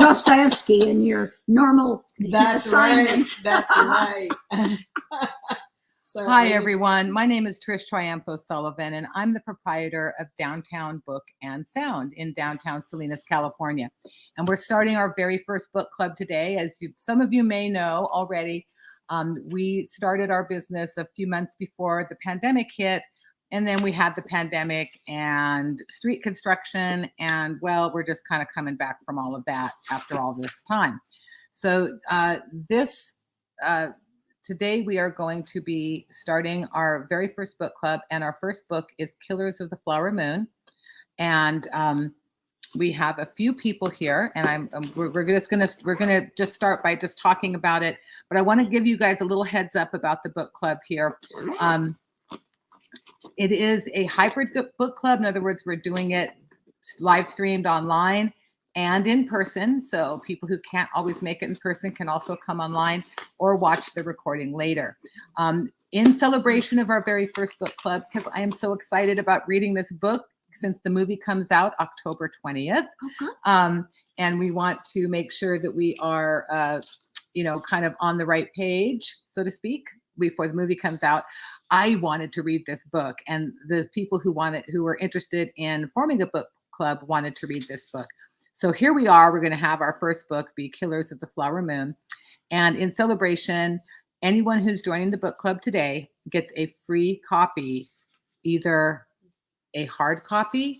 Dostoevsky in your normal That's assignments. Right. That's right. So Hi, everyone. My name is Trish Triumpho Sullivan, and I'm the proprietor of Downtown Book and Sound in downtown Salinas, California. And we're starting our very first book club today. As some of you may know already, we started our business a few months before the pandemic hit. And then we had the pandemic and street construction. And well, we're just kind of coming back from all of that after all this time. So today we are going to be starting our very first book club, and our first book is Killers of the Flower Moon. And we have a few people here, and we're gonna just start by just talking about it. But I want to give you guys a little heads up about the book club here. It is a hybrid book club. In other words, we're doing it live streamed online and in person. So people who can't always make it in person can also come online or watch the recording later. In celebration of our very first book club, because I am so excited about reading this book since the movie comes out October 20th. And we want to make sure that we are, kind of on the right page, so to speak, before the movie comes out. I wanted to read this book, and the people who were interested in forming a book club wanted to read this book. So here we are. We're going to have our first book be Killers of the Flower Moon. And in celebration, anyone who's joining the book club today gets a free copy, either a hard copy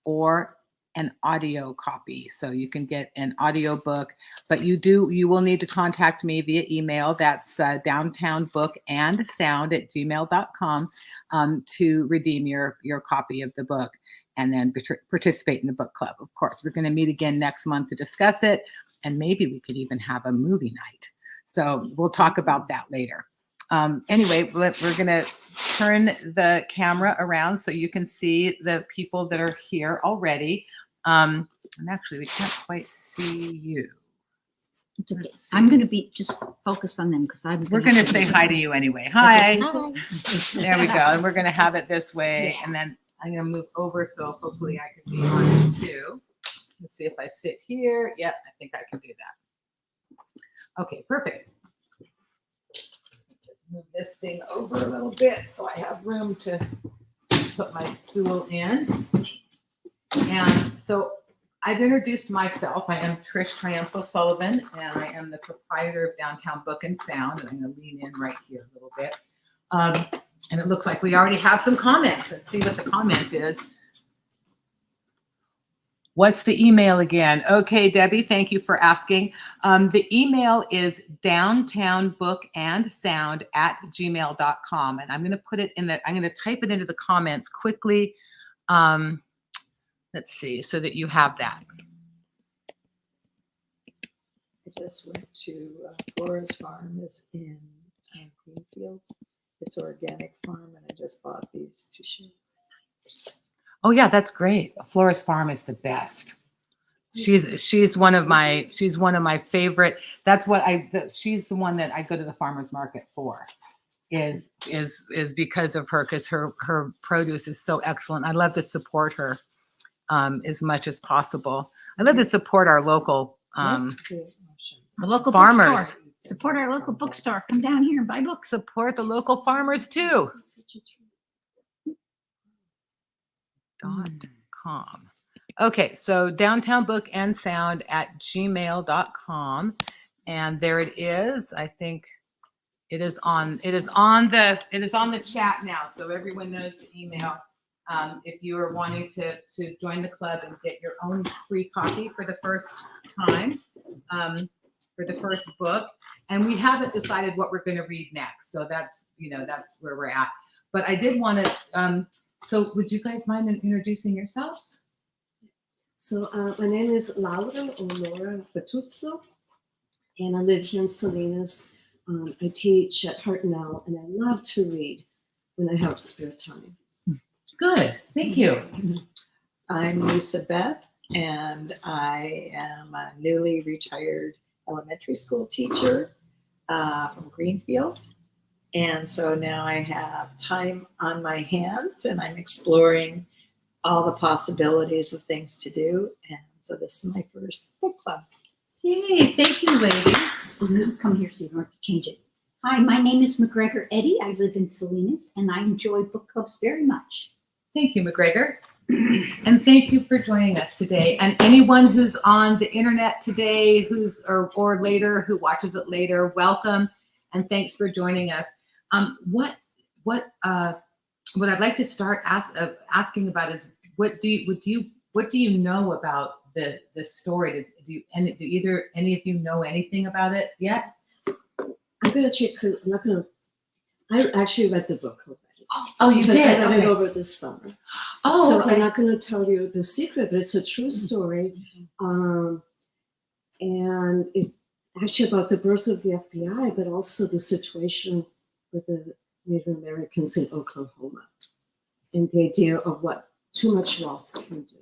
or an audio copy. So you can get an audio book, but you will need to contact me via email. That's downtownbookandssound@gmail.com to redeem your copy of the book and then participate in the book club. Of course, we're going to meet again next month to discuss it, and maybe we could even have a movie night. So we'll talk about that later. Anyway, we're going to turn the camera around so you can see the people that are here already. And actually, we can't quite see you. It's okay. I'm going to be just focused on them because We're going to say hi to you anyway. Hi. Hi. There we go. And we're going to have it this way. And then I'm going to move over so hopefully I can be on it too. Let's see if I sit here. Yeah, I think I can do that. Okay, perfect. Just move this thing over a little bit so I have room to put my stool in. And so I've introduced myself. I am Trish Triumpho Sullivan, and I am the proprietor of Downtown Book and Sound. And I'm going to lean in right here a little bit. And it looks like we already have some comments. Let's see what the comment is. What's the email again? Okay, Debbie, thank you for asking. The email is downtownbookandsound@gmail.com. And I'm going to put it in I'm going to type it into the comments quickly. Let's see, so that you have that. I just went to Flora's Farm is in Greenfield. It's organic farm, and I just bought these to share. Oh yeah, that's great. Flora's Farm is the best. She's one of my favorite. That's what she's the one that I go to the farmer's market for. Is because of her, because her produce is so excellent. I love to support her as much as possible. I love to support our local farmers. Bookstore. Support our local bookstore. Come down here and buy books. Support the local farmers too. .com. Okay, so downtownbookandsound@gmail.com, and there it is. I think it is on the chat now, so everyone knows the email. If you are wanting to join the club and get your own free copy for the first time, for the first book, and we haven't decided what we're going to read next, so that's where we're at. But I did want to. So would you guys mind introducing yourselves? So my name is Laura Bertuzzo, and I live here in Salinas. I teach at Hartnell, and I love to read when I have spare time. Good, thank you. I'm Lisa Beth, and I am a newly retired elementary school teacher from Greenfield. And so now I have time on my hands, and I'm exploring all the possibilities of things to do. And so this is my first book club. Yay, thank you, ladies. Come here so you don't have to change it. Hi, my name is McGregor Eddie. I live in Salinas and I enjoy book clubs very much. Thank you, McGregor. And thank you for joining us today. And anyone who's on the internet today, or later, who watches it later, welcome and thanks for joining us. What I'd like to start asking about is what do you know about the story? Do either any of you know anything about it yet? I'm gonna check. I actually read the book already. Oh, you did. I read Okay. over this summer. Oh, so okay. I'm not gonna tell you the secret, but it's a true story. And it actually about the birth of the FBI, but also the situation with the Native Americans in Oklahoma and the idea of what too much wealth can do.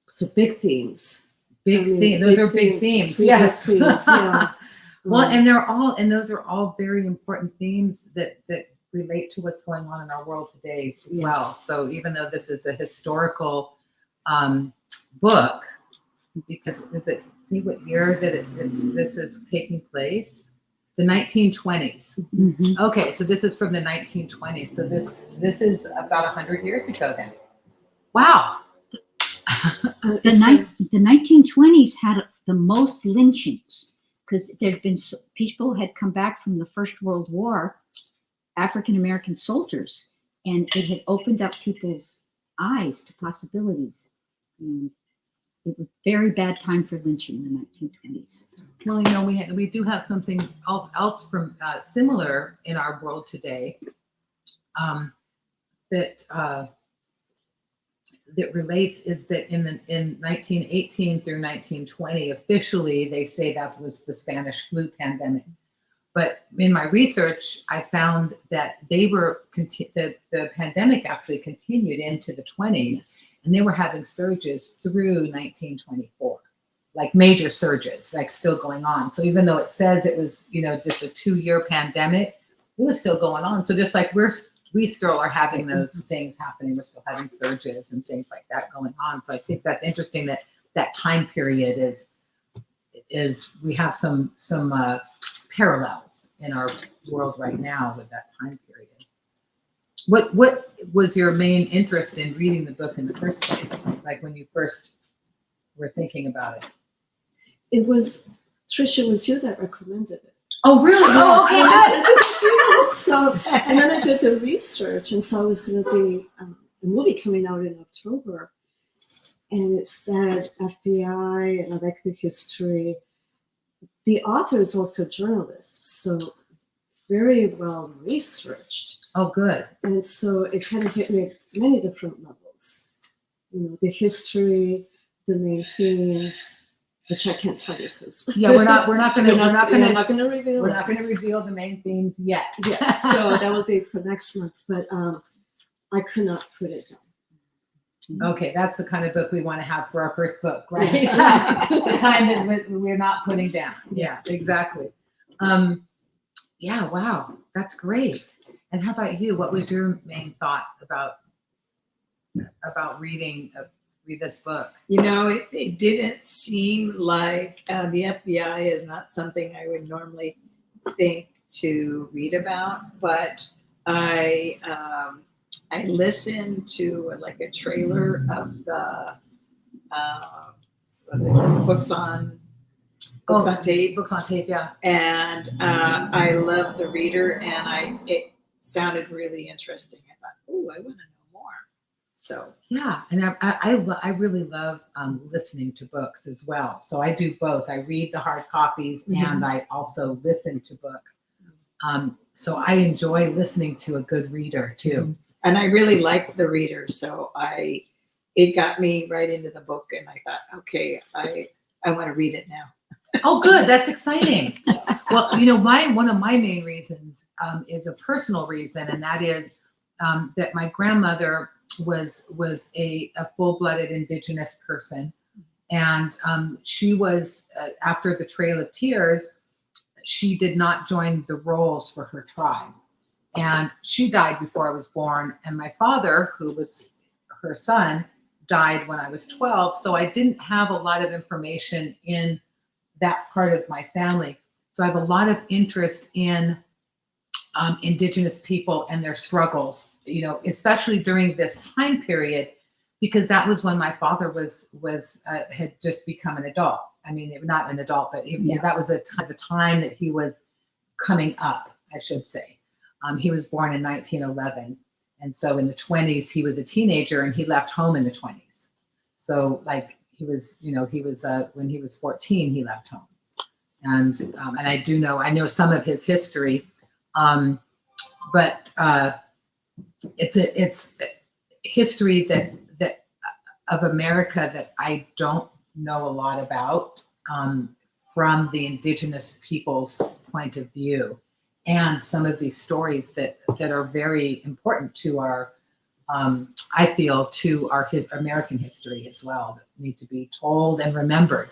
So big themes. Those are big themes. Big Yes. themes, yeah. Well, and those are all very important themes that relate to what's going on in our world today as well. Yes. So even though this is a historical book, because see what year that this is taking place? The 1920s. Mm-hmm. Okay, so this is from the 1920s. So this is about 100 years ago then. Wow. The 1920s had the most lynchings because there'd been people had come back from the First World War, African American soldiers, and it had opened up people's eyes to possibilities. And it was a very bad time for lynching in the 1920s. Well, you know, we do have something else from similar in our world today that relates is that in 1918 through 1920, officially they say that was the Spanish flu pandemic. But in my research, I found that the pandemic actually continued into the 20s, and they were having surges through 1924, like major surges, like still going on. So even though it says it was, just a 2-year pandemic, it was still going on. So just like we still are having those things happening. We're still having surges and things like that going on. So I think that's interesting that time period is we have some parallels in our world right now with that time period. What was your main interest in reading the book in the first place? Like when you first were thinking about it? It was Tricia. Was you that recommended it? Oh, really? Oh, okay, good. So, and then I did the research, and so it was going to be a movie coming out in October, and it said FBI, and I like the history. The author is also a journalist, so very well researched. Oh, good. And so it kind of hit me at many different levels. The history, the main themes, which I can't tell you because we're not going to reveal the main themes yet. Yeah, so that will be for next month. But I could not put it down. Okay, that's the kind of book we want to have for our first book, right? Yes. The kind that we're not putting down. Yeah, exactly. Yeah, wow, that's great. And how about you? What was your main thought about read this book? It didn't seem like the FBI is not something I would normally think to read about, but I listened to like a trailer of the books on tape. Books on tape, yeah. And I love the reader, and it sounded really interesting. I thought, oh, I want to know more. So yeah, and I really love listening to books as well. So I do both. I read the hard copies and I also listen to books. So I enjoy listening to a good reader too. And I really like the reader, so it got me right into the book, and I thought, okay, I want to read it now. Oh, good. That's exciting. Yes. Well, one of my main reasons is a personal reason, and that is that my grandmother was a full-blooded Indigenous person, and she was after the Trail of Tears, she did not join the rolls for her tribe, and she died before I was born. And my father, who was her son, died when I was 12, so I didn't have a lot of information in that part of my family. So I have a lot of interest in Indigenous people and their struggles, you know, especially during this time period, because that was when my father had just become an adult. I mean, not an adult, but that was the time that he was coming up, I should say. He was born in 1911. And so in the 20s, he was a teenager and he left home in the 20s. So like he was, you know, when he was 14, he left home. And I know some of his history, but it's history that of America that I don't know a lot about from the Indigenous people's point of view, and some of these stories that are very important to our, I feel, to our American history as well, that need to be told and remembered.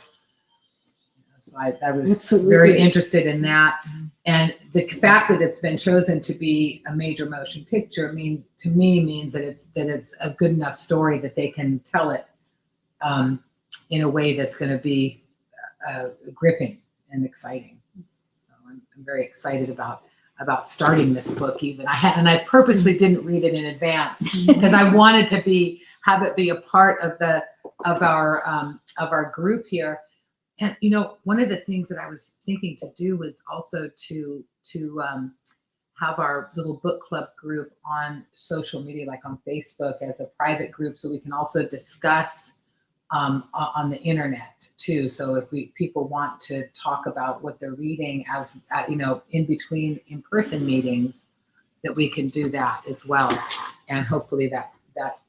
So I was Absolutely. very interested in that. And the fact that it's been chosen to be a major motion picture means that it's a good enough story that they can tell it in a way that's going to be gripping and exciting. So I'm very excited about starting this book. Even I purposely didn't read it in advance because I wanted to have it be a part of our group here. And you know, one of the things that I was thinking to do was also to have our little book club group on social media, like on Facebook, as a private group, so we can also discuss on the internet too. So if people want to talk about what they're reading, as you know, in between in-person meetings, that we can do that as well. And hopefully that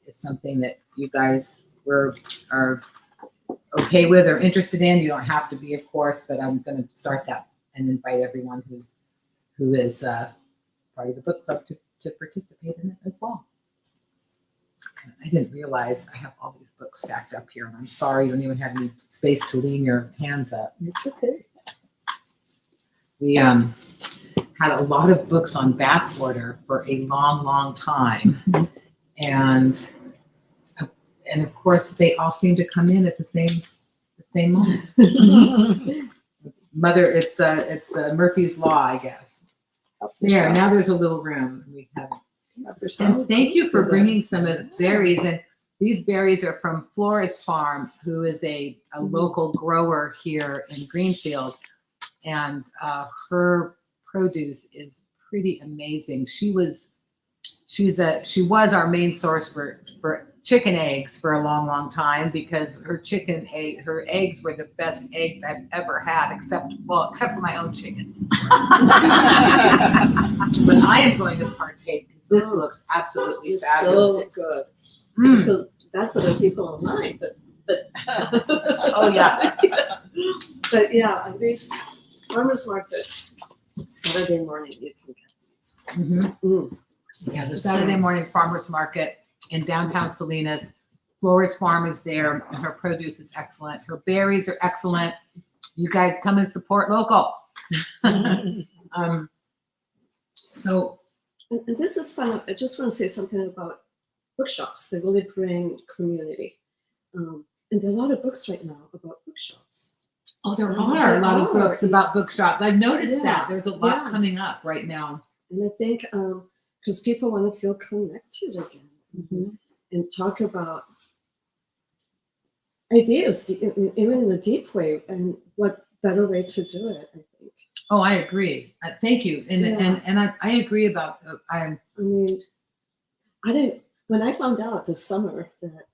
is something that you guys are okay with or interested in. You don't have to be, of course, but I'm going to start that and invite everyone who is part of the book club to participate in it as well. I didn't realize I have all these books stacked up here, and I'm sorry you don't even have any space to lean your hands up. It's okay. We had a lot of books on back order for a long, long time, and of course they all seem to come in at the same moment. It's Murphy's Law, I guess. There, now there's a little room. We have. And thank you for bringing some of the berries. And these berries are from Florist Farm, who is a local grower here in Greenfield. And her produce is pretty amazing. She was our main source for chicken eggs for a long, long time, because her eggs were the best eggs I've ever had, except for my own chickens. But I am going to partake because this looks absolutely fabulous. So good. Bad for the people online, but Oh yeah. But yeah, at least farmers market Saturday morning you can get these. Mm-hmm. Yeah, the Saturday morning farmers market in downtown Salinas. Florist Farm is there, and her produce is excellent. Her berries are excellent. You guys come and support local. So, and this is fun. I just want to say something about bookshops. They really bring community. And there are a lot of books right now about bookshops. oh, there are a lot of books about bookshops. I've noticed that. There's a lot coming up right now. And I think because people want to feel connected again and talk about ideas, even in a deep way. And what better way to do it, I think. Oh, I agree. Thank you. And I agree about. I mean, when I found out this summer that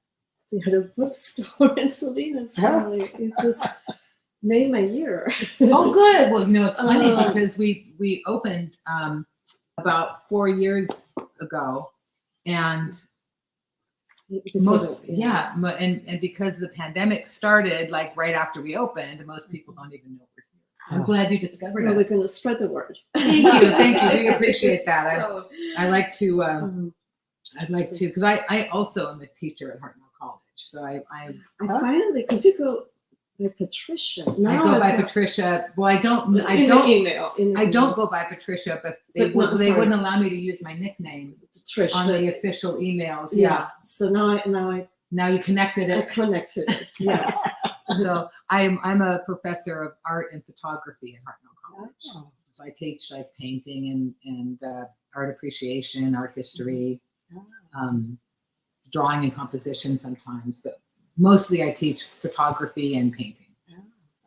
we had a bookstore in Salinas, it just made my year. Oh, good. Well, you know, it's funny because we opened about 4 years ago, and and because the pandemic started like right after we opened, most people don't even know we're here. I'm glad you discovered it. We're going to spread the word. Thank you. We appreciate that. So, I like to. I'd like to, because I also am a teacher at Hartnell College, so I finally, because you go by Patricia. I go by Patricia. Well, I don't go by Patricia, but they wouldn't allow me to use my nickname Trish on the official emails. Yeah. So now Now you connected it. I connected it. Yes. So I'm a professor of art and photography at Hartnell College. Oh, So I teach like painting and art appreciation, art history, oh. drawing and composition sometimes, but mostly I teach photography and painting. Yeah,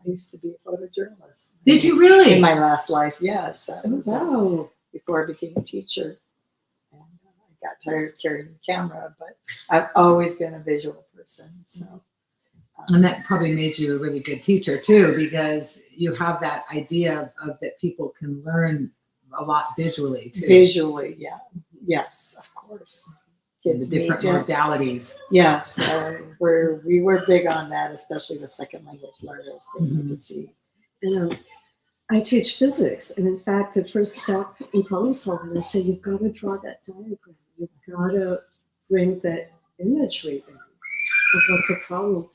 I used to be a photojournalist. Did you really? In my last life, yes. I was, Wow. before I became a teacher. And I got tired of carrying the camera, but I've always been a visual person. So, And that probably made you a really good teacher too, because you have that idea of that people can learn a lot visually too. visually, yeah. Yes, of course. The Kids different need to, modalities. yes, we were big on that, especially with second language learners. They need to see. And I teach physics, and in fact, the first step in problem solving, I say you've got to draw that diagram. You've got to bring that imagery in of what the problem.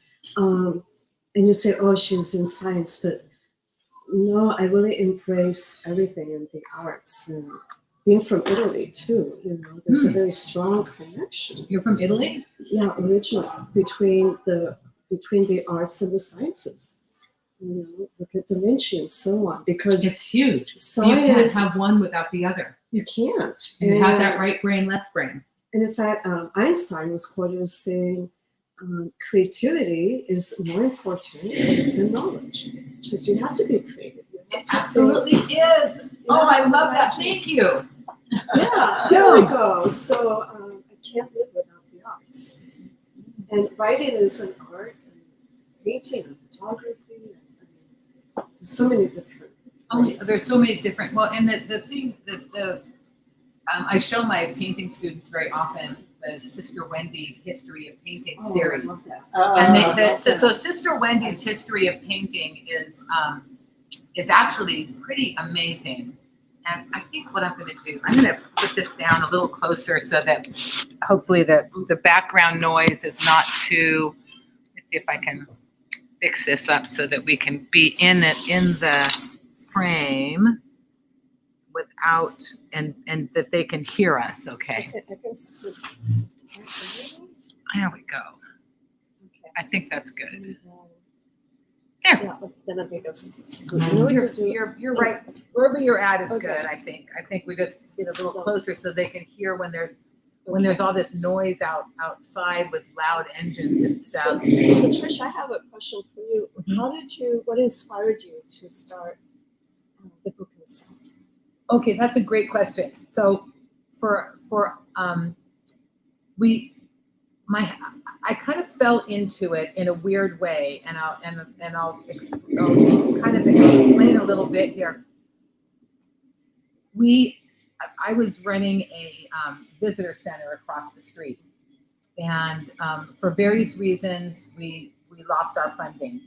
And you say, "Oh, she's in science," but no, I really embrace everything in the arts. And being from Italy too, there's a very strong connection. You're from Italy? Yeah, originally between the arts and the sciences. Look at Da Vinci and so on, because It's huge. You science can't have one without the other. you can't. You have that right brain, left brain. And in fact, Einstein was quoted as saying, creativity is more important than knowledge, because you have to be creative. You have It to absolutely think. is. Oh, I have to love that. imagine. Thank you. Yeah, there we go. So I can't live without the arts. And writing is an art, and painting and photography. There's so many different. Oh, ways. there's so many different. Well, and the thing that I show my painting students very often the Sister Wendy History of Painting Oh, I series. love that. And so Sister Wendy's history of painting is actually pretty amazing. And I think what I'm going to do, I'm going to put this down a little closer so that hopefully the background noise is not too. Let's see if I can fix this up so that we can be in the frame without and that they can hear us. Okay. I can scoot. There we go. Okay. I think that's good. And, There. yeah, but then I think it's scoot. I know we could do. You're right. Wherever you're at is Okay. good. I think we just get a little So- closer so they can hear when there's all this noise outside with loud engines and So, stuff. Trish, I have a question for you. What inspired you to start the book and sound? Okay, that's a great question. So I kind of fell into it in a weird way, and I'll explain a little bit here. I was running a visitor center across the street, and for various reasons, we lost our funding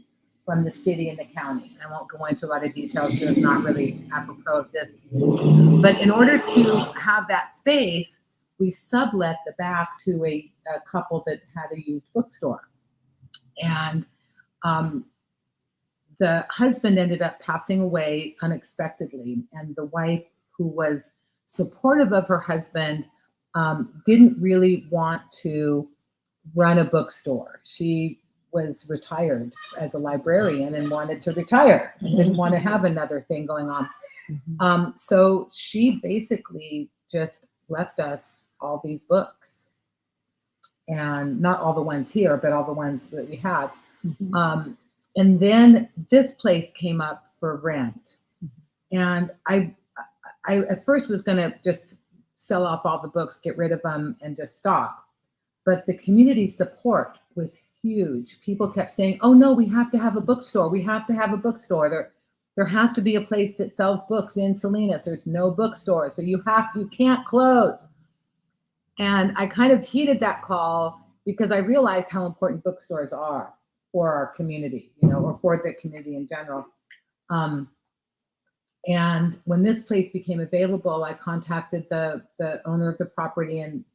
from the city and the county. And I won't go into a lot of details because it's not really apropos of this. But in order to have that space, we sublet the back to a couple that had a used bookstore. And the husband ended up passing away unexpectedly. And the wife, who was supportive of her husband, didn't really want to run a bookstore. She was retired as a librarian and wanted to retire and didn't want to have another thing going on. So she basically just left us all these books, and not all the ones here, but all the ones that we had. And then this place came up for rent. And I at first was going to just sell off all the books, get rid of them, and just stop. But the community support was huge. People kept saying, "Oh no, we have to have a bookstore. We have to have a bookstore. There has to be a place that sells books in Salinas. There's no bookstore, so you can't close." And I kind of heeded that call because I realized how important bookstores are for our community, or for the community in general. And when this place became available, I contacted the owner of the property and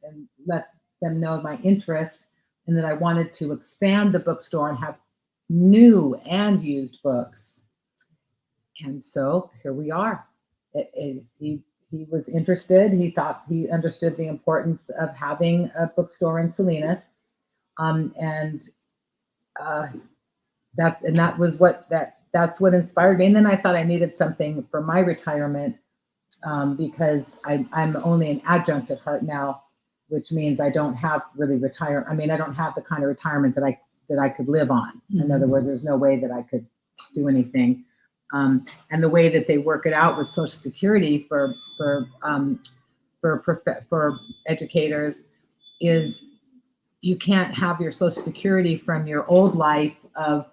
let them know my interest and that I wanted to expand the bookstore and have new and used books. And so here we are. He was interested. He thought he understood the importance of having a bookstore in Salinas. that's what inspired me. And then I thought I needed something for my retirement, because I'm only an adjunct at Heart now, which means I don't have really retire. I mean, I don't have the kind of retirement that I could live on. In other words, there's no way that I could do anything. And the way that they work it out with Social Security for educators is you can't have your Social Security from your old life of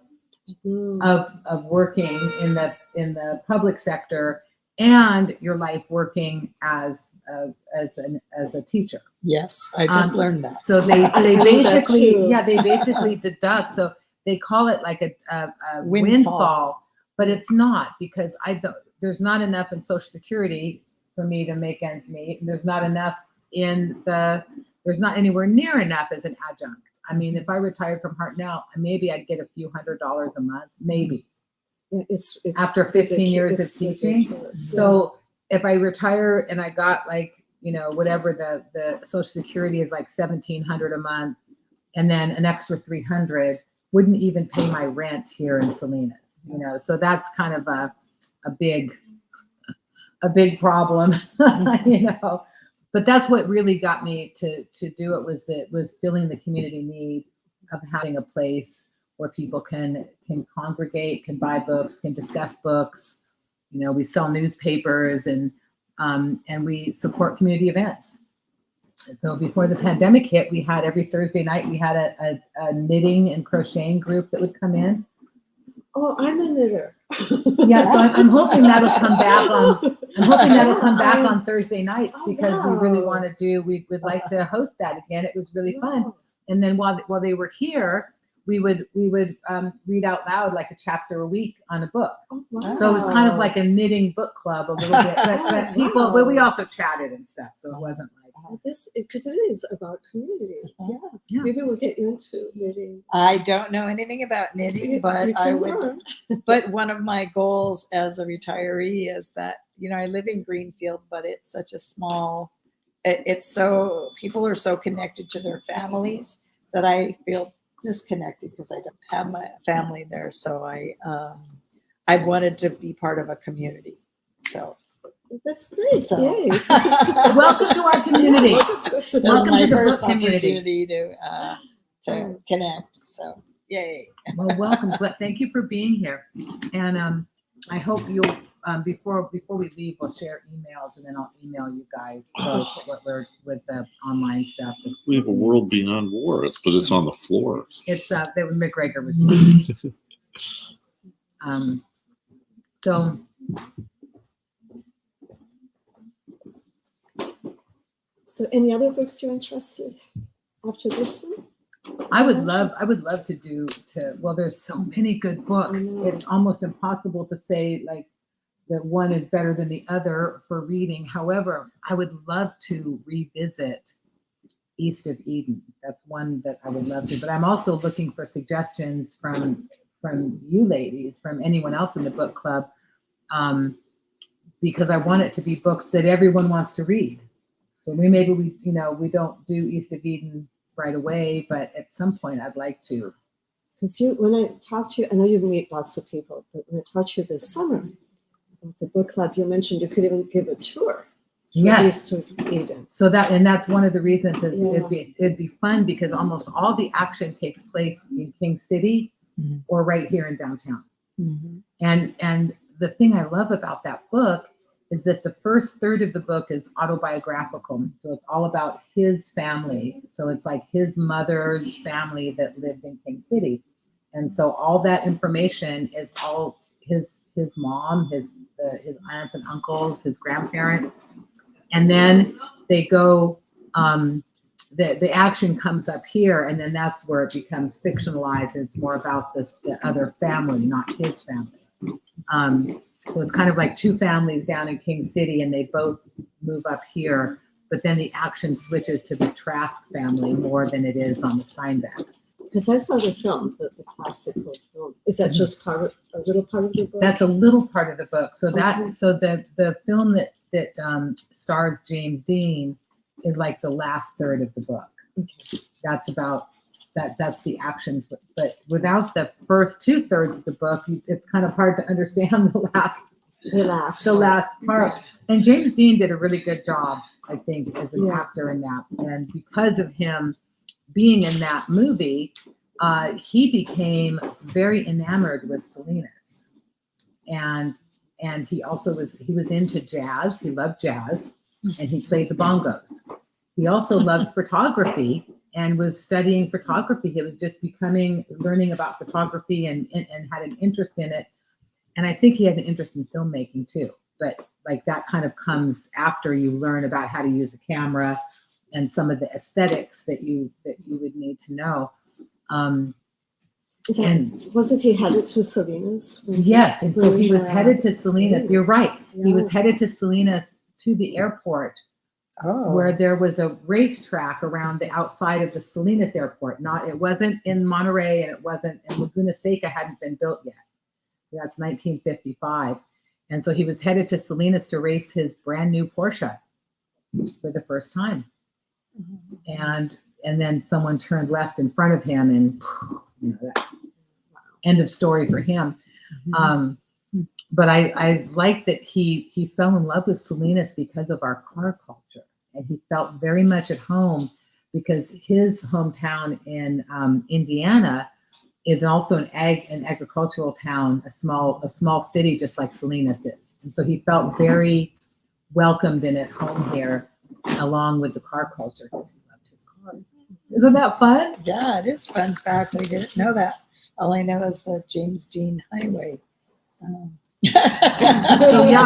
working in the public sector and your life working as a teacher. Yes, I just learned that. So they that too. basically deduct. So they call it like a windfall, but it's not, because there's not enough in Social Security for me to make ends meet. And there's not enough there's not anywhere near enough as an adjunct. I mean, if I retired from Heart now, maybe I'd get a few $100s a month, maybe. It's After 15 years of teaching. ridiculous. So if I retire and I got whatever the Social Security is, like $1,700 a month, and then an extra $300 wouldn't even pay my rent here in Salinas. So that's kind of a big problem, But that's what really got me to do it, was filling the community need of having a place where people can congregate, can buy books, can discuss books. We sell newspapers and we support community events. So before the pandemic hit, we had every Thursday night, we had a knitting and crocheting group that would come in. Oh, I'm a knitter. Yeah, so I'm hoping that'll come back on Thursday nights, because we really want to we'd like to host that again. It was really fun. And then while they were here, we would read out loud like a chapter a week on a book. Oh, wow. So it was kind of like a knitting book club a little bit, but people, but we also chatted and stuff. So it wasn't like because it is about community. Yeah. Maybe we'll get you into knitting. I don't know anything about knitting, but I would. Learn. But one of my goals as a retiree is that, I live in Greenfield, but it's such a small, people are so connected to their families that I feel disconnected because I don't have my family there. So I wanted to be part of a community. So That's great. So- Yay. welcome to our community. this is Welcome my to the book first community. opportunity to connect. So yay. Well, welcome. But thank you for being here. And I hope you'll before we leave, we'll share emails, and then I'll email you guys what we're with the online stuff. We have a world beyond war, but it's on the floor. It's that McGregor was speaking. So So any other books you're interested after this one? I would love to do well, there's so many good books. I know. It's almost impossible to say like that one is better than the other for reading. However, I would love to revisit East of Eden. That's one that I would love to, but I'm also looking for suggestions from you ladies, from anyone else in the book club, because I want it to be books that everyone wants to read. So we don't do East of Eden right away, but at some point I'd like to. Because when I talk to you, I know you meet lots of people, but when I talked to you this summer about the book club, you mentioned you could even give a tour. Yes. East of Eden. So that's one of the reasons is Yeah. it'd be fun, because almost all the action takes place in King City or right here in downtown. Mm-hmm. And the thing I love about that book is that the first third of the book is autobiographical. So it's all about his family. So it's like his mother's family that lived in King City. And so all that information is all his mom, his aunts and uncles, his grandparents. And then they go, the action comes up here, and then that's where it becomes fictionalized. And it's more about the other family, not his family. So it's kind of like two families down in King City, and they both move up here, but then the action switches to the Trask family more than it is on the Steinbecks. Because I saw the film, the classical film. Is that just a little part of the book? That's a little part of the book. So Okay. so the film that stars James Dean is like the last third of the book. Okay. That's about that's the action. But without the first 2/3 of the book, it's kind of hard to understand the last part. And James Dean did a really good job, I think, as an actor in that. And because of him being in that movie, he became very enamored with Salinas. And he also was into jazz. He loved jazz, and he played the bongos. He also loved photography and was studying photography. He was just learning about photography and had an interest in it. And I think he had an interest in filmmaking too. But like that kind of comes after you learn about how to use a camera and some of the aesthetics that you would need to know. And wasn't he headed to Salinas? Yes, and so he was headed to Salinas. You're right. Yeah. He was headed to Salinas to the airport, where there was a racetrack around the outside of the Salinas airport. It wasn't in Monterey, and it wasn't, and Laguna Seca hadn't been built yet. That's 1955. And so he was headed to Salinas to race his brand new Porsche for the first time. And then someone turned left in front of him, and that end of story for him. But I like that he fell in love with Salinas because of our car culture, and he felt very much at home because his hometown in Indiana is also an agricultural town, a small city, just like Salinas is. And so he felt very welcomed and at home here, along with the car culture, because he loved his cars. Isn't that fun? Yeah, it is fun fact. I didn't know that. All I know is the James Dean Highway.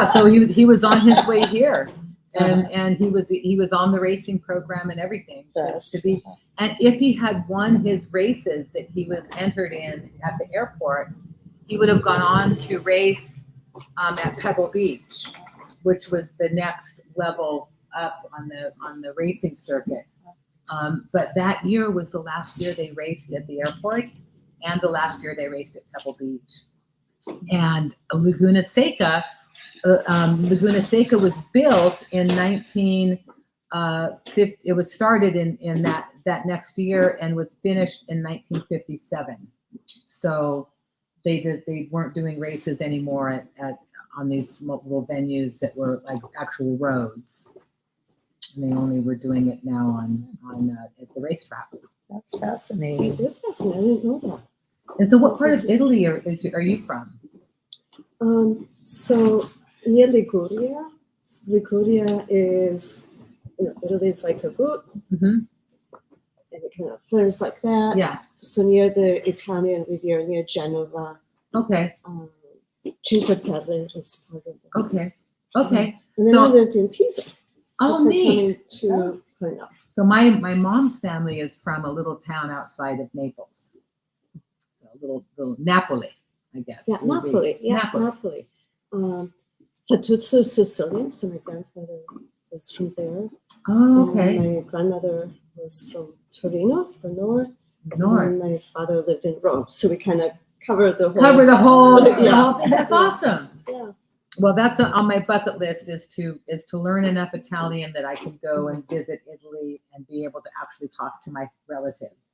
So he was on his way here, and he was on the racing program and everything to be. And if he had won his races that he was entered in at the airport, he would have gone on to race at Pebble Beach, which was the next level up on the racing circuit. But that year was the last year they raced at the airport, and the last year they raced at Pebble Beach. And Laguna Seca was built in 1950. It was started in that next year and was finished in 1957. So they weren't doing races anymore on these little venues that were like actual roads. And they only were doing it now at the racetrack. That's fascinating. It is fascinating. I didn't know that. And so, what part of Italy are you from? So near Liguria. Liguria is, Italy's like a boot, and it kind of flares like that. Yeah. So near the Italian Riviera, near Genova. Okay. Cinque Terre is part of it. Okay. And then I lived in Pisa. Oh, neat. To So my mom's family is from a little town outside of Naples. A little Napoli, I guess. Yeah, Napoli. Yeah, Napoli. Hattuzo, Sicilian. So my grandfather was from there. Oh, okay. And my grandmother was from Torino, the north. And my father lived in Rome. So we kind of covered the whole. Yeah. That's awesome. Yeah. Well, that's on my bucket list is to learn enough Italian that I can go and visit Italy and be able to actually talk to my relatives.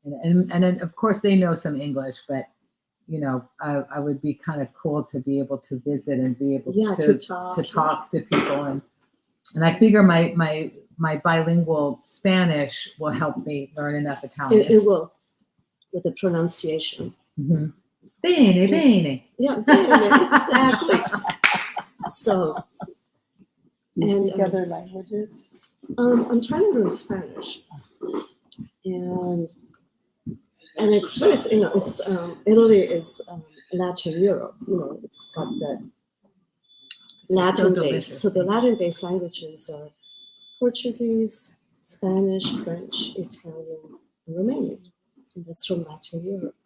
And then of course they know some English, but I would be kind of cool to be able to visit and be able to talk to people, and I figure my bilingual Spanish will help me learn enough Italian. It will, with the pronunciation. Mm-hmm. Bene. Yeah, bene, exactly. So, you speak other languages? I'm trying to learn Spanish, and it's very, it's Italy is Latin Europe. It's got that Latin base. So the Latin-based languages are Portuguese, Spanish, French, Italian, and Romanian. And that's from Latin Europe.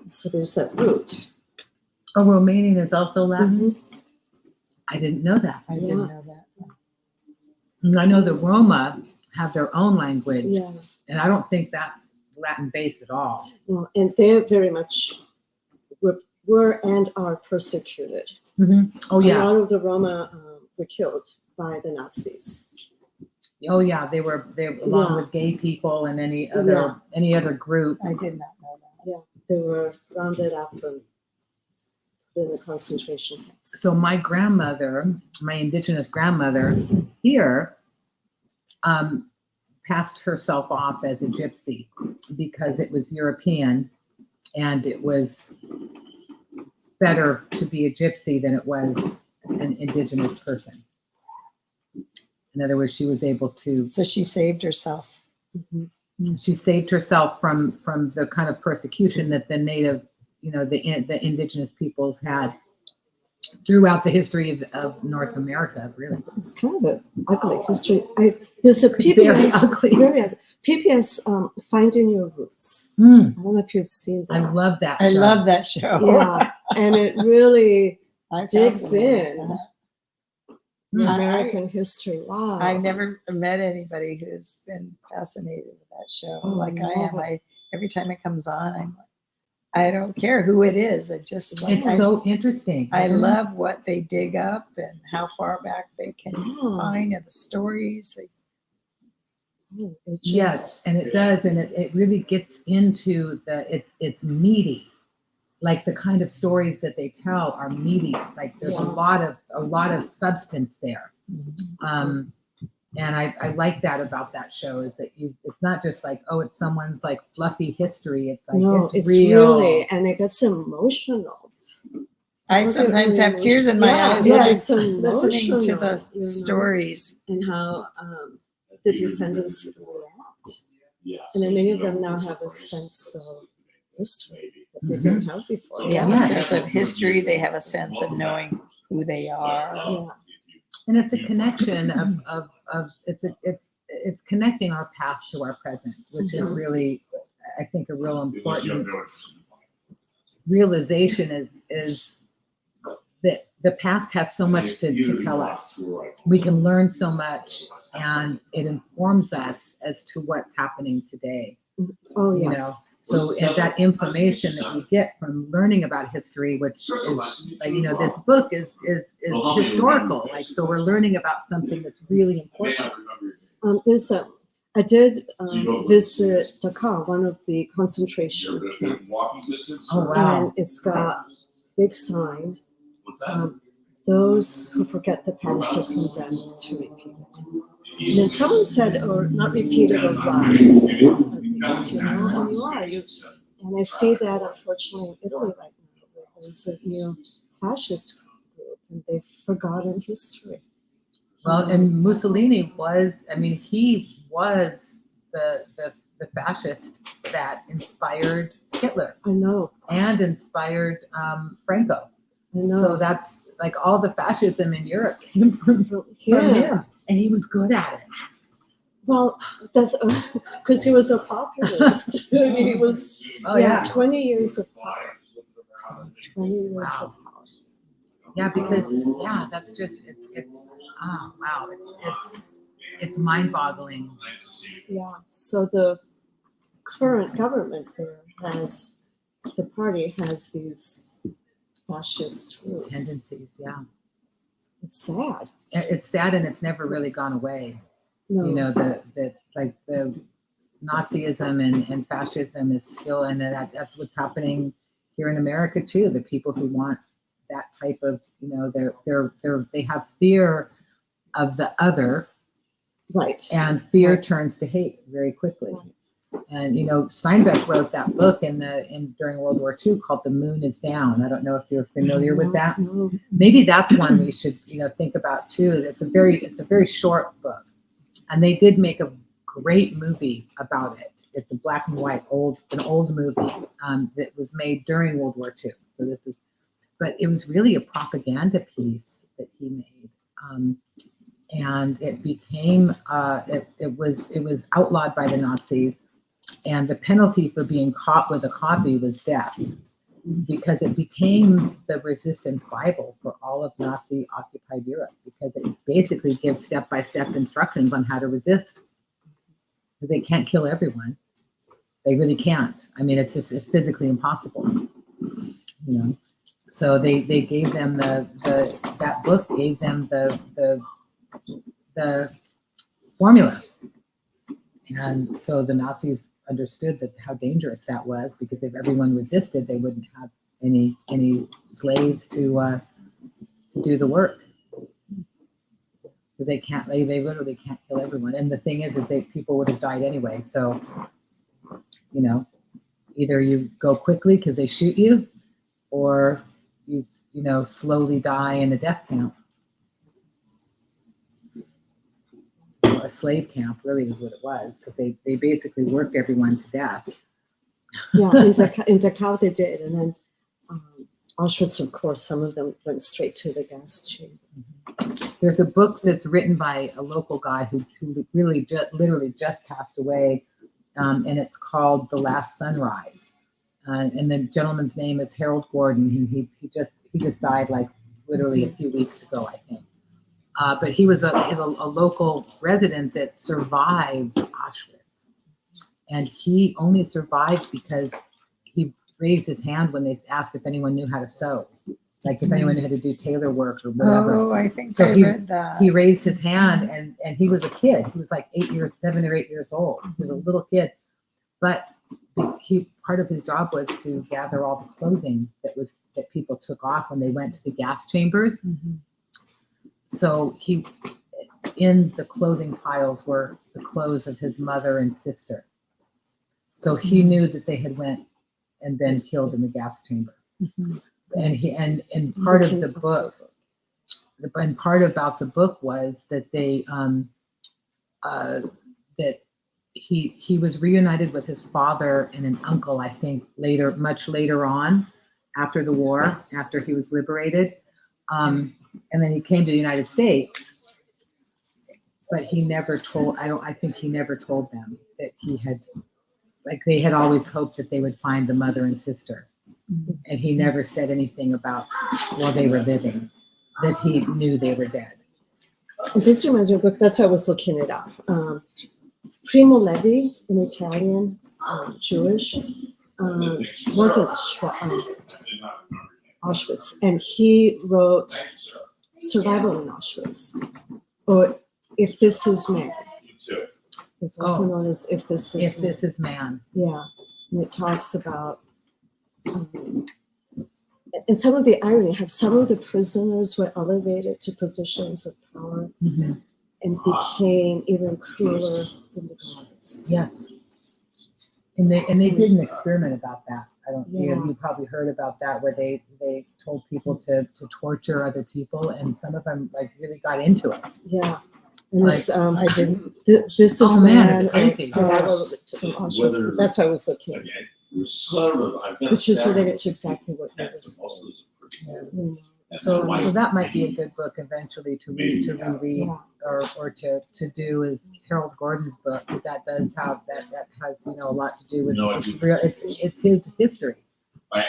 So there's that root. Oh, Romanian is also Latin? I didn't know that. I didn't know that. And I know the Roma have their own language. Yeah. And I don't think that's Latin-based at all. No, and they're very much were and are persecuted. Oh, yeah. A lot of the Roma were killed by the Nazis. Oh yeah, they along with gay people and any other group. I did not know that. Yeah, they were rounded up and put in the concentration camps. So my grandmother, my indigenous grandmother here, passed herself off as a gypsy because it was European and it was better to be a gypsy than it was an indigenous person. In other words, she was able to. So she saved herself. Mm-hmm. She saved herself from the kind of persecution that the native, the indigenous peoples had throughout the history of North America. Really, It's kind of an ugly history. There's a PBS, Very ugly. very ugly. PBS, Finding Your Roots. I don't know if you've seen that. I love that. I show. love that show. Yeah, and it really I'm digs fascinated. in the American history. Wow. I've never met anybody who's been fascinated with that show like I am. Every time it comes on, I'm like, I don't care who it is. I just like It's so interesting. I isn't it? love what they dig up and how far back they can Yeah. find and the stories. It just- Yes, and it does, and it really gets into it's meaty. Like the kind of stories that they tell are meaty. Like there's a lot of substance there. And I like that about that show is that it's not just like, oh, it's someone's like fluffy history. It's like No, it's it's real. really, and it gets emotional. I sometimes have tears in my eyes Yeah, when it's I'm listening to emotional, the you know. stories. And how the descendants react. And then many of them now have a sense of history that they didn't have before. They have a Yeah. sense of history. They have a sense of knowing who they are. Yeah. And it's a connection of it's connecting our past to our present, which is really, I think, a real important realization is that the past has so much to tell us. We can learn so much, and it informs us as to what's happening today. Oh, You know, yes. so and that information that we get from learning about history, which is like, this book is historical. Like, so we're learning about something that's really important. I did visit Dakar, one of the concentration camps. Oh wow! And it's got big sign. Those who forget the past are condemned to repeat it. And then someone said, or not repeat it, or lie. At least, and you are. And I see that, unfortunately, in Italy right now, where there's a new fascist group, and they've forgotten history. Well, and Mussolini was, he was the fascist that inspired Hitler I know. and inspired Franco. I know. So that's like all the fascism in Europe came from him, and he was good at it. Well, that's because he was a populist. He was 20 years of power. 20 years of power. Yeah, because that's just it's mind-boggling. Yeah. So the current government there the party has these fascist roots. Tendencies, yeah. It's sad. It's sad, and it's never really gone away. No. The Nazism and fascism is still, and that's what's happening here in America too. The people who want that type of, they have fear of the other, Right. and fear turns to hate very quickly. Right. And Steinbeck wrote that book during World War II called "The Moon Is Down." I don't know if you're familiar with that. No. Maybe that's one we should think about too. It's a very short book, and they did make a great movie about it. It's a black and white an old movie that was made during World War II. So but it was really a propaganda piece that he made, and it became it was outlawed by the Nazis, and the penalty for being caught with a copy was death, because it became the resistance Bible for all of Nazi occupied Europe, because it basically gives step-by-step instructions on how to resist, because they can't kill everyone. They really can't. It's physically impossible, So they gave them that book gave them the formula. And so the Nazis understood that how dangerous that was, because if everyone resisted, they wouldn't have any slaves to do the work. Because they literally can't kill everyone. And the thing is people would have died anyway. So, either you go quickly because they shoot you, or you slowly die in a death camp. A slave camp really is what it was, because they basically worked everyone to death. Yeah, in Dachau they did, and then Auschwitz, of course, some of them went straight to the gas chamber. There's a book that's written by a local guy who really literally just passed away, and it's called The Last Sunrise. And the gentleman's name is Harold Gordon. He just died like literally a few weeks ago, I think. But he was a local resident that survived Auschwitz, and he only survived because he raised his hand when they asked if anyone knew how to sew, like if anyone knew how to do tailor work or whatever. Oh, I think So I read that. He raised his hand, and he was a kid. He was like 7 or 8 years old. He was a little kid, but part of his job was to gather all the clothing that people took off when they went to the gas chambers. Mm-hmm. So in the clothing piles were the clothes of his mother and sister. So he knew that they had went and been killed in the gas chamber. Mm-hmm. And part of the book, and part about the book was that that he was reunited with his father and an uncle, I think much later on, after the war, after he was liberated. And then he came to the United States, but he never told, I think he never told them that he had, like they had always hoped that they would find the mother and sister. And he never said anything about while they were living, that he knew they were dead. And this reminds me of a book, that's why I was looking it up. Primo Levi, an Italian, Jewish, wasn't Auschwitz, and he wrote Survival in Auschwitz, or If This Is Man. It's also known as If This Is Man. This Is Man. Yeah, and it talks about, and some of the irony, how some of the prisoners were elevated to positions of power and became even crueler than the guards. Yes. And they did an experiment about that. You probably heard about that, where they told people to torture other people, and some of them like really got into it. Yeah. And Like, it's I didn't. this is Oh, man, it's Man, crazy. Survival in Auschwitz. That's why I was looking, which is related to exactly what you were saying. So that might be a good book eventually to read, or to do is Harold Gordon's book, because that does have that has a lot to do with it's his history,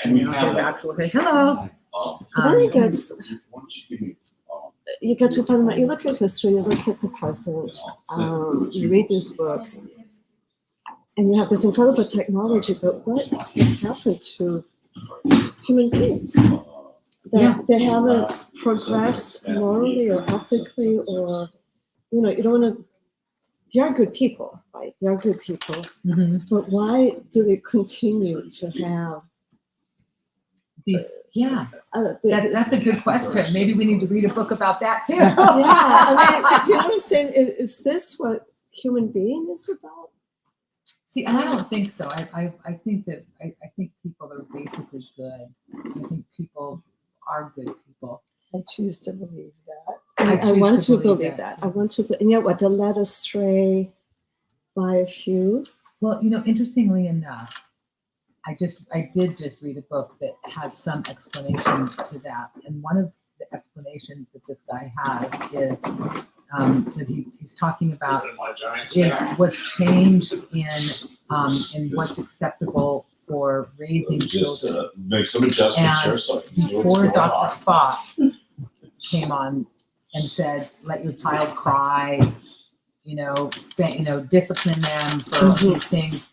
his actual history. Hello. I think it's, you get to find out, you look at history, you look at the present, you read these books, and you have this incredible technology, but what has happened to human beings? They haven't progressed morally or ethically, or, you don't want to, they are good people, right? They are good people. But why do they continue to have these? That's a good question. Maybe we need to read a book about that too. Yeah, I mean, you know what I'm saying? Is this what human being is about? See, I don't think so. I think people are basically good. I think people are good people. I choose to believe that. I want to believe that. I want to, and yet what? They're led astray by a few. Well, interestingly enough, I did just read a book that has some explanation to that, and one of the explanations that this guy has is that he's talking about is what's changed in what's acceptable for raising children. Make some adjustments here. And before Dr. Spot came on and said, "Let your child cry," discipline them for these things.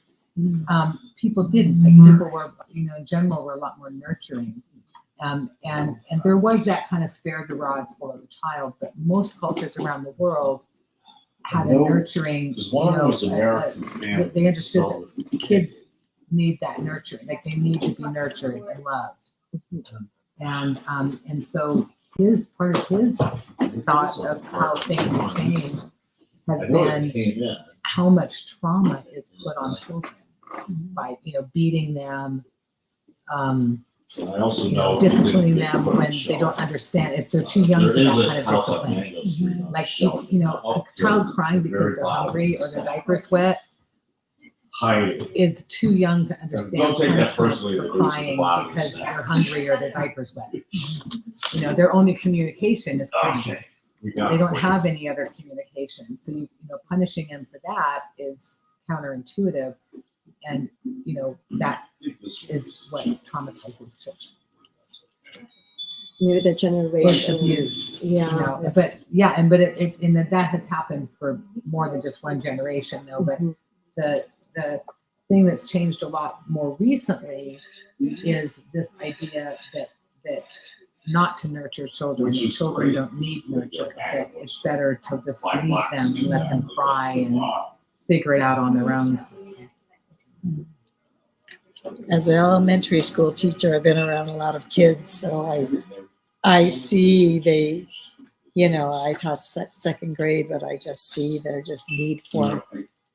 People didn't. Like, people were, in general, were a lot more nurturing. And there was that kind of spare the rod, spoil the child. But most cultures around the world had a nurturing, Because one of them was American family. they understood that kids need that nurturing, like they need to be nurtured and loved. And so part of his thought of how things have changed has been how much trauma is put on children by, beating them, I also know disciplining them when they don't understand, if they're too young for that kind of discipline. Like, a child crying because they're hungry or their diaper's wet is too young to understand Don't take that punishment personally, for that lose the crying bottom because of the they're hungry or their diaper's wet. Their only communication is crying. Okay. They don't have any other communication. So, punishing them for that is counterintuitive. And, that is what traumatizes children. Maybe the It's generation. abuse. Yeah. But that has happened for more than just one generation, though. But the thing that's changed a lot more recently is this idea that not to nurture children. That children don't need nurture. That it's better to just leave them and let them cry and figure it out on their own. As an elementary school teacher, I've been around a lot of kids, so I see I taught second grade, but I just see their just need for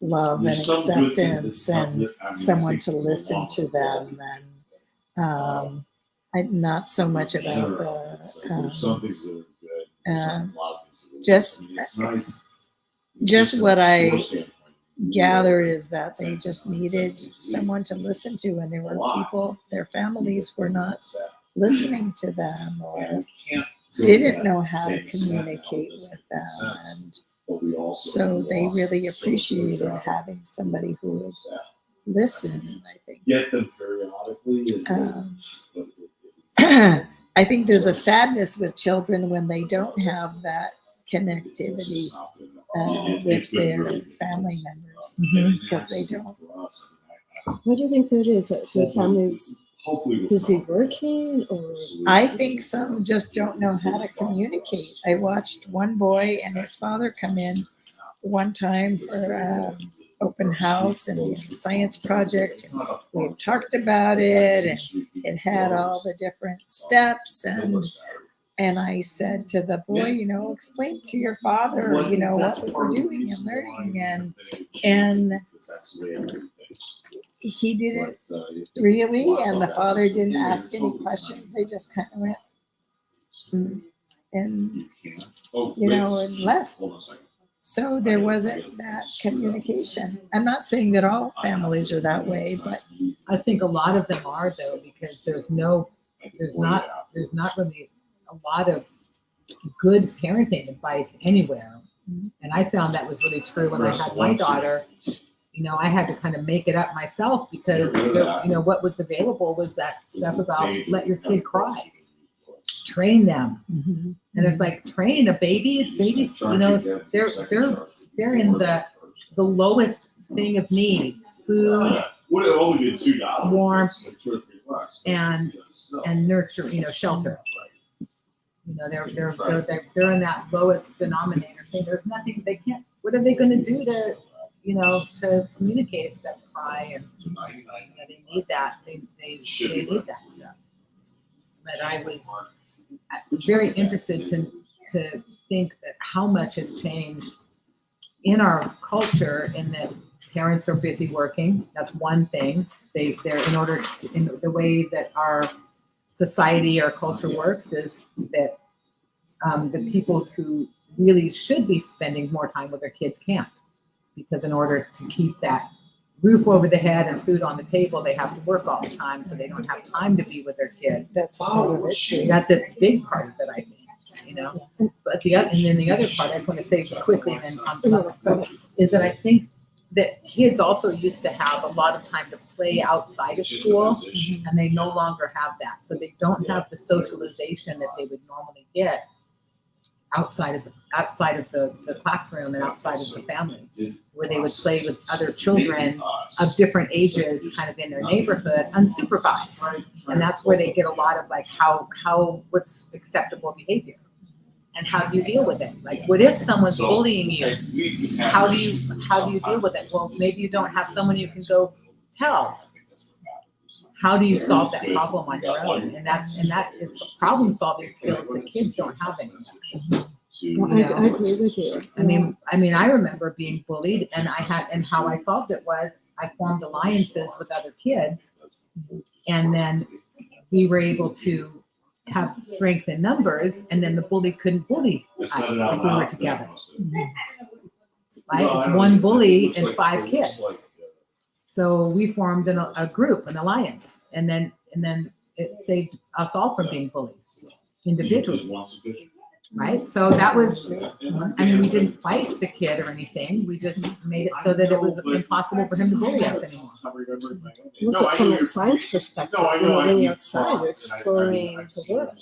love and acceptance and someone to listen to them, and I'm not so much about just what I gather is that they just needed someone to listen to, and there were people, their families were not listening to them or didn't know how to communicate with them, and so they really appreciated having somebody who would listen. And I think Get them periodically. I think there's a sadness with children when they don't have that connectivity with their family members, because they don't. What do you think that is? The family's busy working, or I think some just don't know how to communicate. I watched one boy and his father come in one time for open house and a science project, and we talked about it, and it had all the different steps, and I said to the boy, explain to your father, what we were doing and learning, and he didn't really, and the father didn't ask any questions. They just kind of went and and left. So there wasn't that communication. I'm not saying that all families are that way, but I think a lot of them are, though, because there's not really a lot of good parenting advice anywhere. And I found that was really true when I had my daughter. I had to kind of make it up myself because what was available was that stuff about let your kid cry, train them, and it's like train a baby. Babies, they're in the lowest thing of needs: food, warmth, and nurture. Shelter. They're in that lowest denominator thing. There's nothing they can't. What are they going to do to communicate except cry? And they need that. They need that stuff. But I was very interested to think that how much has changed in our culture, in that parents are busy working. That's one thing. They're in the way that our society or culture works is that the people who really should be spending more time with their kids can't, because in order to keep that roof over the head and food on the table, they have to work all the time, so they don't have time to be with their kids. that's part of it. That's a big part of it, I think. But the other part I just want to say quickly, then is that I think that kids also used to have a lot of time to play outside of school, and they no longer have that. So they don't have the socialization that they would normally get outside of the classroom and outside of the family, where they would play with other children of different ages kind of in their neighborhood unsupervised. And that's where they get a lot of what's acceptable behavior. And how do you deal with it? Like, what if someone's bullying you? How do you deal with it? Well, maybe you don't have someone you can go tell. How do you solve that problem on your own? And that is problem solving skills that kids don't have anymore. Well, I agree with you. I mean, I remember being bullied, and how I solved it was I formed alliances with other kids, and then we were able to have strength in numbers, and then the bully couldn't bully us if we were together. Right? It's one bully and 5 kids. So we formed a group, an alliance, and then it saved us all from being bullied individually. Right? So that was, I mean, we didn't fight the kid or anything. We just made it so that it was impossible for him to bully us anymore. Also, from a science perspective, when you're outside, you're exploring the world.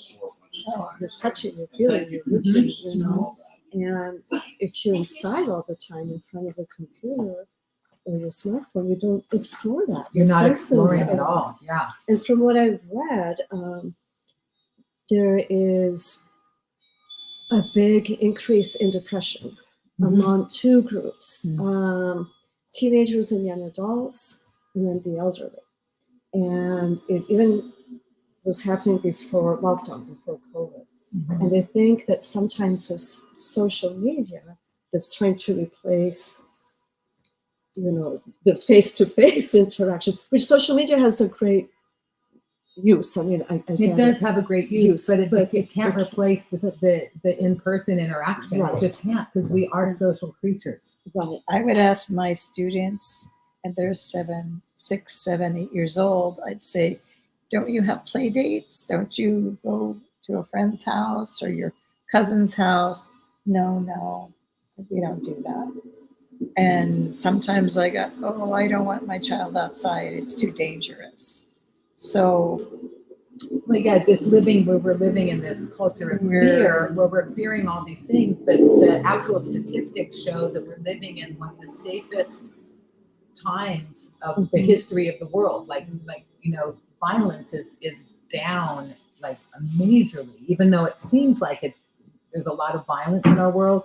You're touching, you're feeling, you're looking, you know. And if you're inside all the time in front of a computer or your smartphone, you don't explore that. You're not senses exploring at all. Yeah. And from what I've read, there is a big increase in depression among 2 groups, teenagers and young adults, and then the elderly. And it even was happening before lockdown, before COVID. And they think that sometimes it's social media that's trying to replace, you know, the face-to-face interaction, which social media has a great use. I mean, it does have a great use, but it can't replace the in-person interaction. Right. It just can't, because we are social creatures. Right. I would ask my students, and they're 6, 7, 8 years old, I'd say, don't you have play dates? Don't you go to a friend's house or your cousin's house? No, we don't do that. And sometimes I go, oh, I don't want my child outside. It's too dangerous. So, Well, yeah, it's living where we're living in this culture of fear, where we're fearing all these things, but the actual statistics show that we're living in one of the safest times of the history of the world. Like you know, violence is down like majorly, even though it seems like there's a lot of violence in our world.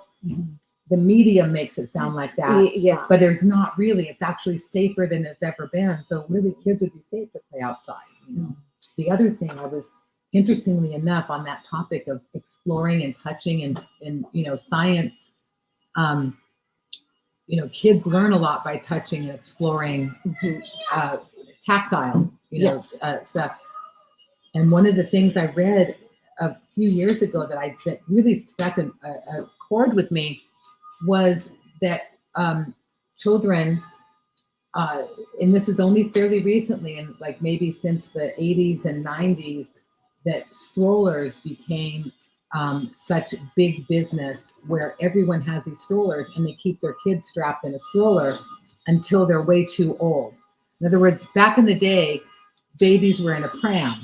The media makes it sound like that, Yeah. but there's not really. It's actually safer than it's ever been. So really, kids would be safe to play outside. You know? The other thing I was, interestingly enough, on that topic of exploring and touching and you know, science, you know, kids learn a lot by touching and exploring tactile, you know, stuff. And one of the things I read a few years ago that really struck a chord with me was that children, and this is only fairly recently, and like maybe since the 80s and 90s, that strollers became such big business, where everyone has these strollers and they keep their kids strapped in a stroller until they're way too old. In other words, back in the day, babies were in a pram,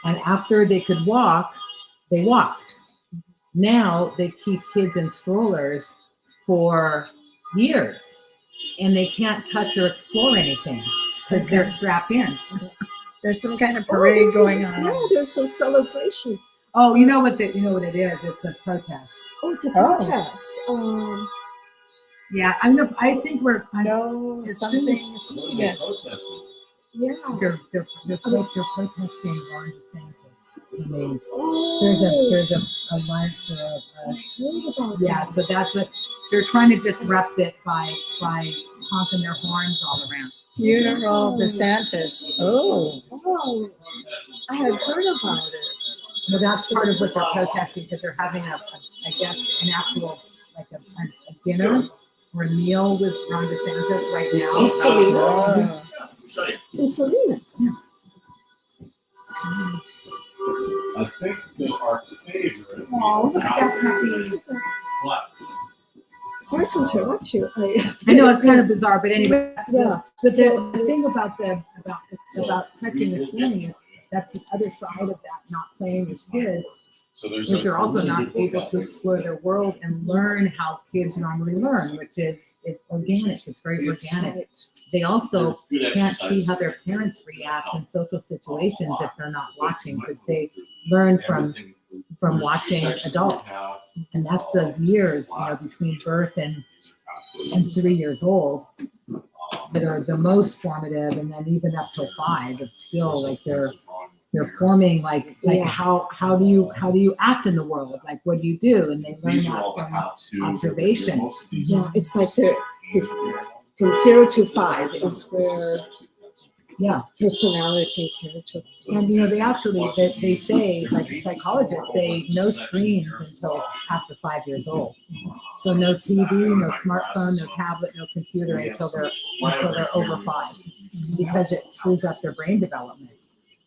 and after they could walk, they walked. Now they keep kids in strollers for years, and they can't touch or explore anything because they're strapped in. there's some kind of parade going on. Yeah, there's a celebration. Oh, you know what it is? It's a protest. Oh, it's a protest. Yeah, I think we're. No, as some soon as- things. Yes. Yeah. They're protesting Ron DeSantis. I mean, there's a lunch or a Heard about yeah. that. So that's what they're trying to disrupt it by honking their horns all around. Funeral DeSantis. Oh. Oh, I had heard about it. Well, that's part of what they're protesting, because they're having I guess an actual like a dinner or a meal with Ron DeSantis right now. In Salinas. Oh. In Salinas. I think that our favorite. Oh, look at that puppy. What? Sorry to interrupt you. I know it's kind of bizarre, but anyway. Yeah. But the thing about touching the feeling is that's the other side of that, not playing with kids, So is they're also not able to explore their world and learn how kids normally learn, which is it's organic. It's very organic. They also can't see how their parents react in social situations if they're not watching, because they learn from watching adults. And that's those years, between birth and 3 years old that are the most formative, and then even up till 5, it's still like they're forming like Yeah. how do you act in the world? Like what do you do? And they learn that from observation. Yeah, it's like from 0 to 5 is where Yeah. personality, character. And they say, like psychologists say, no screens until after 5 years old. So no TV, no smartphone, no tablet, no computer until they're over 5, because it screws up their brain development,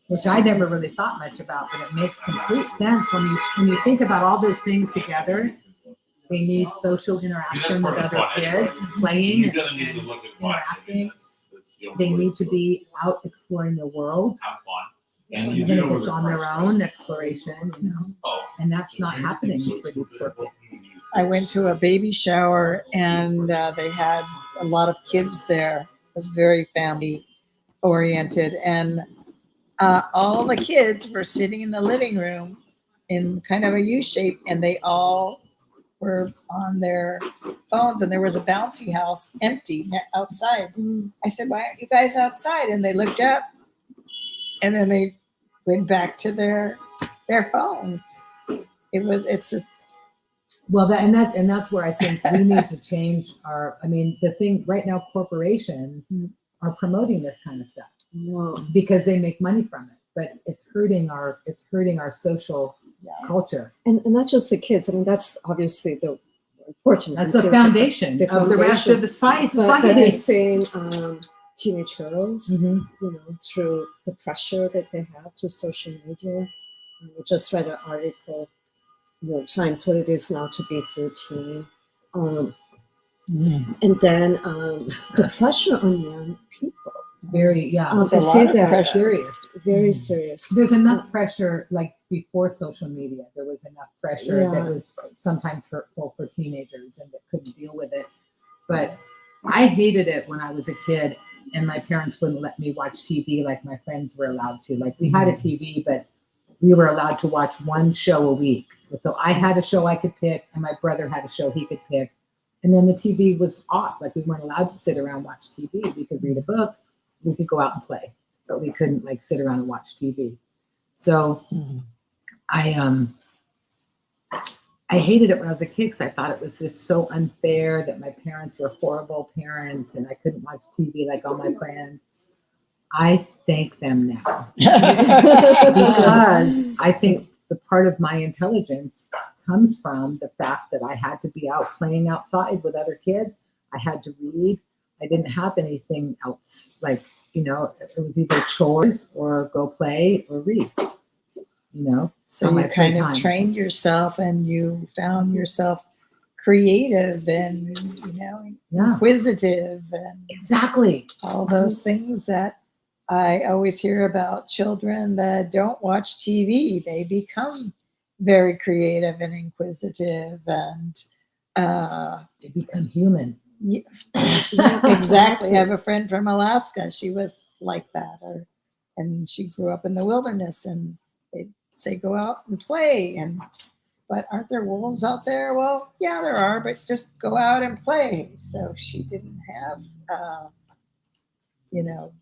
which I never really thought much about, but it makes complete sense when you think about all those things together. They need social interaction with other kids, playing and interacting. They need to be out exploring the world, even if it's on their own exploration, and that's not happening for these poor kids. I went to a baby shower and they had a lot of kids there. It was very family oriented, and all the kids were sitting in the living room in kind of a U shape, and they all were on their phones, and there was a bouncy house empty outside. I said, "Why aren't you guys outside?" And they looked up, and then they went back to their phones. That's where I think we need to change the thing right now, corporations are promoting this kind of stuff because they make money from it, but it's hurting our social culture. And not just the kids. I mean, that's obviously the important. That's the foundation of the rest of the society. But they're saying teenage girls, Mm-hmm. through the pressure that they have through social media. I just read an article, New York Times, what it is now to be 13. And then the pressure on young people. Very, I There's a see lot of that. pressure. serious. Very serious. There's enough pressure, like before social media, there was enough pressure that was sometimes hurtful for teenagers and that couldn't deal with it. But I hated it when I was a kid and my parents wouldn't let me watch TV like my friends were allowed to. Like we had a TV, but we were allowed to watch one show a week. So I had a show I could pick and my brother had a show he could pick. And then the TV was off. Like we weren't allowed to sit around and watch TV. We could read a book. We could go out and play, but we couldn't like sit around and watch TV. So I hated it when I was a kid because I thought it was just so unfair that my parents were horrible parents and I couldn't watch TV like all my friends. I thank them now because I think the part of my intelligence comes from the fact that I had to be out playing outside with other kids. I had to read. I didn't have anything else. Like, it was either chores or go play or read, So you kind of trained yourself and you found yourself creative and, inquisitive and exactly all those things that I always hear about children that don't watch TV. They become very creative and inquisitive and they become human. Yeah, exactly. I have a friend from Alaska. She was like that, and she grew up in the wilderness. And they'd say, "Go out and play." But aren't there wolves out there? Well, yeah, there are. But just go out and play. So she didn't have,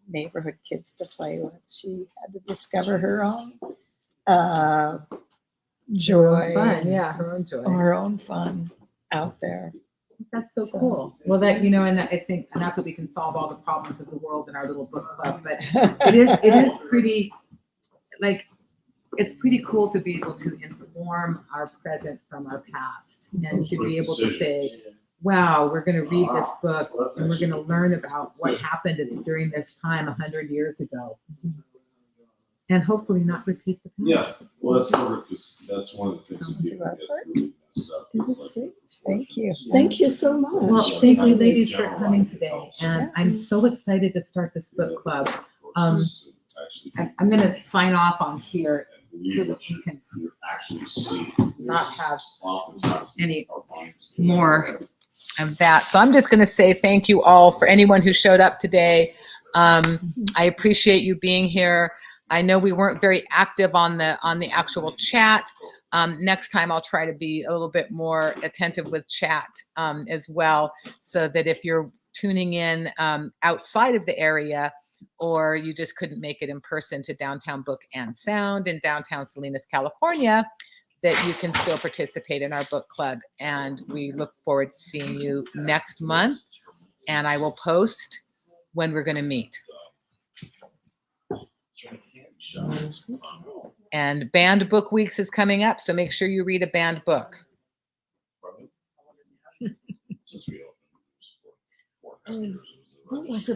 neighborhood kids to play with. She had to discover her own joy, fun. Yeah, her own joy, her own fun out there. That's so cool. Well, that and that, I think not that we can solve all the problems of the world in our little book club, but it is pretty it's pretty cool to be able to inform our present from our past and to be able to say, wow, we're going to read this book and we're going to learn about what happened during this time 100 years ago, and hopefully not repeat the past. Yeah, well, that's perfect because that's one of the things that people get really messed up. That was great. Thank you. Thank you so much. Well, thank you, ladies, for coming today, and I'm so excited to start this book club. I'm going to sign off on here so that you can not have any more of that. So I'm just going to say thank you all for anyone who showed up today. I appreciate you being here. I know we weren't very active on the actual chat, Next time I'll try to be a little bit more attentive with chat as well, so that if you're tuning in outside of the area, or you just couldn't make it in person to Downtown Book and Sound in downtown Salinas, California, that you can still participate in our book club. And we look forward to seeing you next month. And I will post when we're going to meet. And Banned Book Weeks is coming up, so make sure you read a banned book. Since we opened, it was 4.5 years. What was the